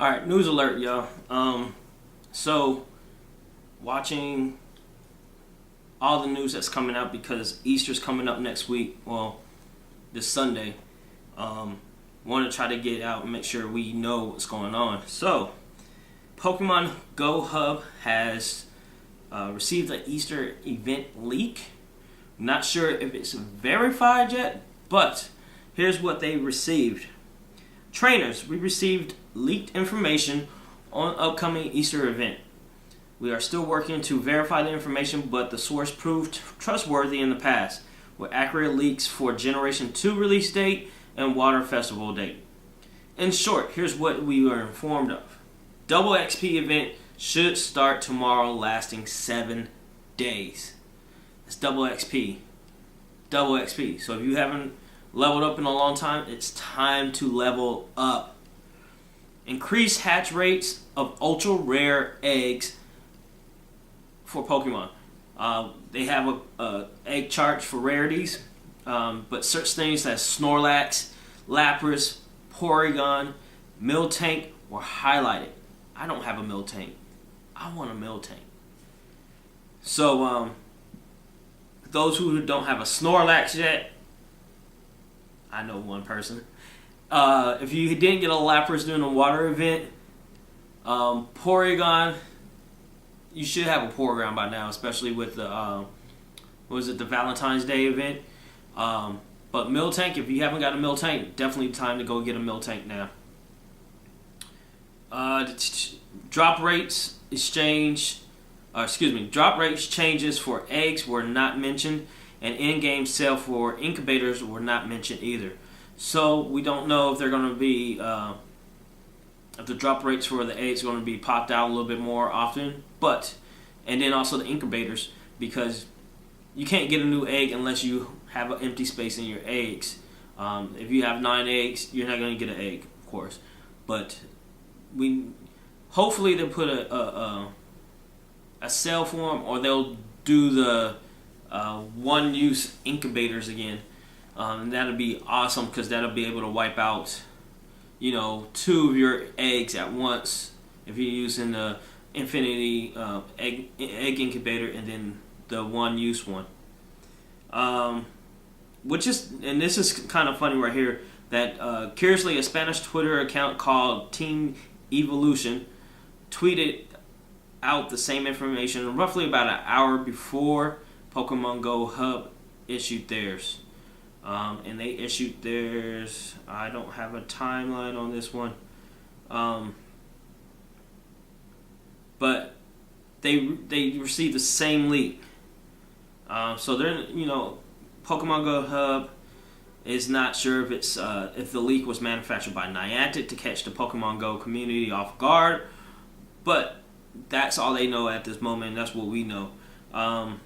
Alright, news alert, y'all. So, watching all the news that's coming out because Easter's coming up next week, well, this Sunday. Want to try to get out and make sure we know what's going on. So, Pokemon Go Hub has received an Easter event leak. Not sure if it's verified yet, but here's what they received. Trainers, we received leaked information on upcoming Easter event. We are still working to verify the information, but the source proved trustworthy in the past, with accurate leaks for Generation 2 release date and Water Festival date. In short, here's what we were informed of. Double XP event should start tomorrow, lasting 7 days. It's double XP. Double XP. So if you haven't leveled up in a long time, it's time to level up. Increased hatch rates of ultra rare eggs for Pokemon. They have a egg chart for rarities, but such things as Snorlax, Lapras, Porygon, Miltank were highlighted. I don't have a Miltank. I want a Miltank. So, those who don't have a Snorlax yet, I know one person. If you didn't get a Lapras during the water event, Porygon, you should have a Porygon by now, especially with the the Valentine's Day event. But Miltank, if you haven't got a Miltank, definitely time to go get a Miltank now. Drop rates changes for eggs were not mentioned, and in-game sale for incubators were not mentioned either. So we don't know if they're going to be if the drop rates for the eggs are going to be popped out a little bit more often, and then also the incubators, because you can't get a new egg unless you have an empty space in your eggs. If you have 9 eggs, you're not going to get an egg, of course. But hopefully they'll put a sale for them, or they'll do the one-use incubators again. And that'll be awesome, because that'll be able to wipe out, 2 of your eggs at once if you're using the Infinity egg incubator and then the one-use one. And this is kind of funny right here, that curiously a Spanish Twitter account called Team Evolution tweeted out the same information roughly about an hour before Pokemon Go Hub issued theirs. And they issued theirs, I don't have a timeline on this one, but they received the same leak. So they're, Pokemon Go Hub is not sure if it's if the leak was manufactured by Niantic to catch the Pokemon Go community off guard, but that's all they know at this moment, and that's what we know. I'm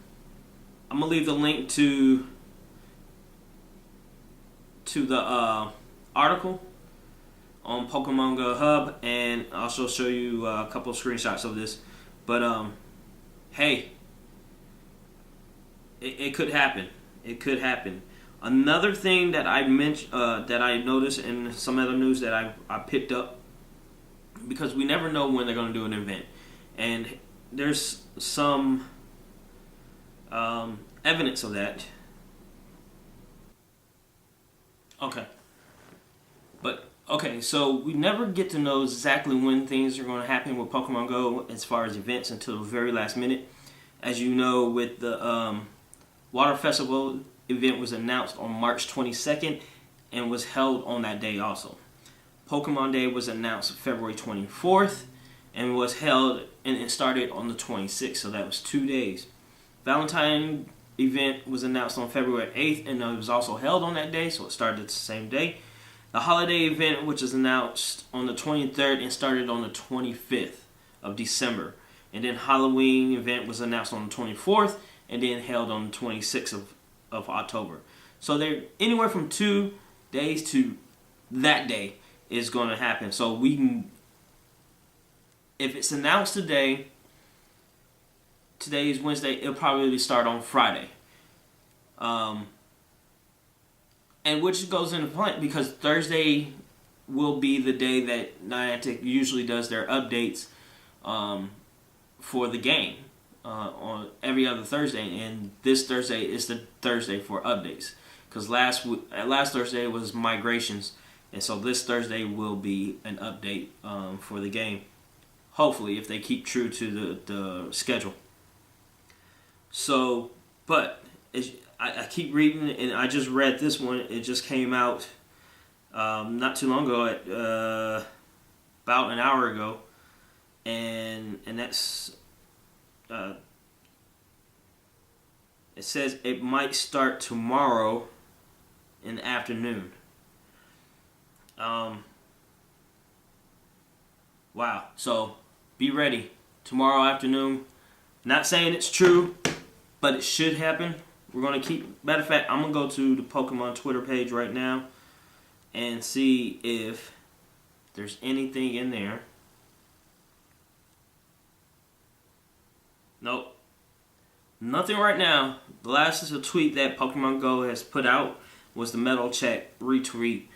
gonna leave the link to the article on Pokemon Go Hub, and also show you a couple of screenshots of this. But hey, it could happen. It could happen. Another thing that I mentioned, that I noticed in some other news that I picked up, because we never know when they're going to do an event, and there's some evidence of that. Okay, so we never get to know exactly when things are going to happen with Pokemon Go as far as events until the very last minute. As you know, with the Water Festival event was announced on March 22nd and was held on that day also. Pokemon Day was announced February 24th and was held, and it started on the 26th, so that was 2 days. Valentine event was announced on February 8th, and it was also held on that day, so it started the same day. The holiday event, which was announced on the 23rd and started on the 25th of December. And then Halloween event was announced on the 24th and then held on the 26th of October. So they're anywhere from 2 days to that day is going to happen. So if it's announced today is Wednesday, it'll probably start on Friday. And which goes into point because Thursday will be the day that Niantic usually does their updates for the game on every other Thursday, and this Thursday is the Thursday for updates. Because last Thursday was migrations, and so this Thursday will be an update for the game. Hopefully, if they keep true to the schedule. So, but I keep reading, and I just read this one. It just came out not too long ago, about an hour ago, and that's it says it might start tomorrow in the afternoon. Wow. So be ready tomorrow afternoon. Not saying it's true, but it should happen. We're gonna keep. Matter of fact, I'm gonna go to the Pokemon Twitter page right now and see if there's anything in there. Nope. Nothing right now. The last is a tweet that Pokemon Go has put out was the Metal Check retweet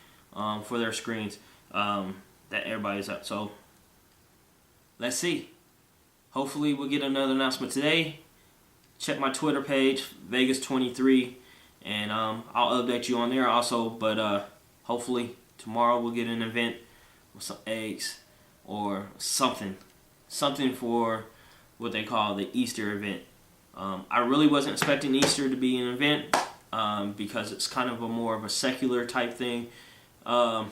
for their screens that everybody's up. So let's see. Hopefully we'll get another announcement today. Check my Twitter page, Vegas23, and I'll update you on there also. But hopefully tomorrow we'll get an event with some eggs or something for what they call the Easter event. I really wasn't expecting Easter to be an event because it's kind of more of a secular type thing, and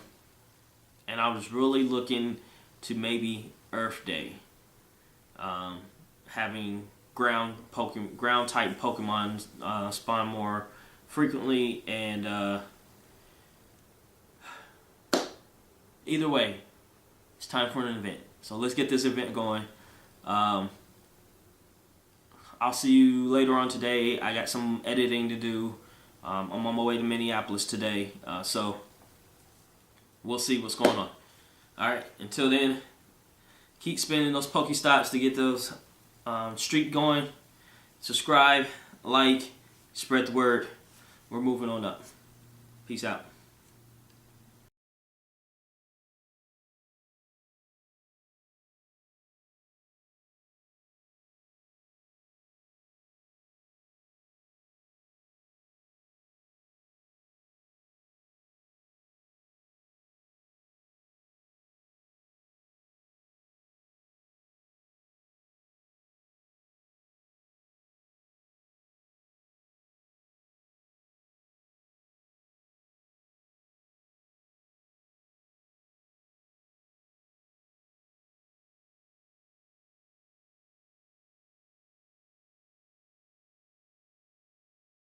I was really looking to maybe Earth Day, having ground type Pokemon spawn more frequently, and either way, it's time for an event. So let's get this event going. I'll see you later on today. I got some editing to do. I'm on my way to Minneapolis today, so we'll see what's going on. Alright, until then, keep spinning those Pokestops to get those streak going. Subscribe, like, spread the word. We're moving on up. Peace out.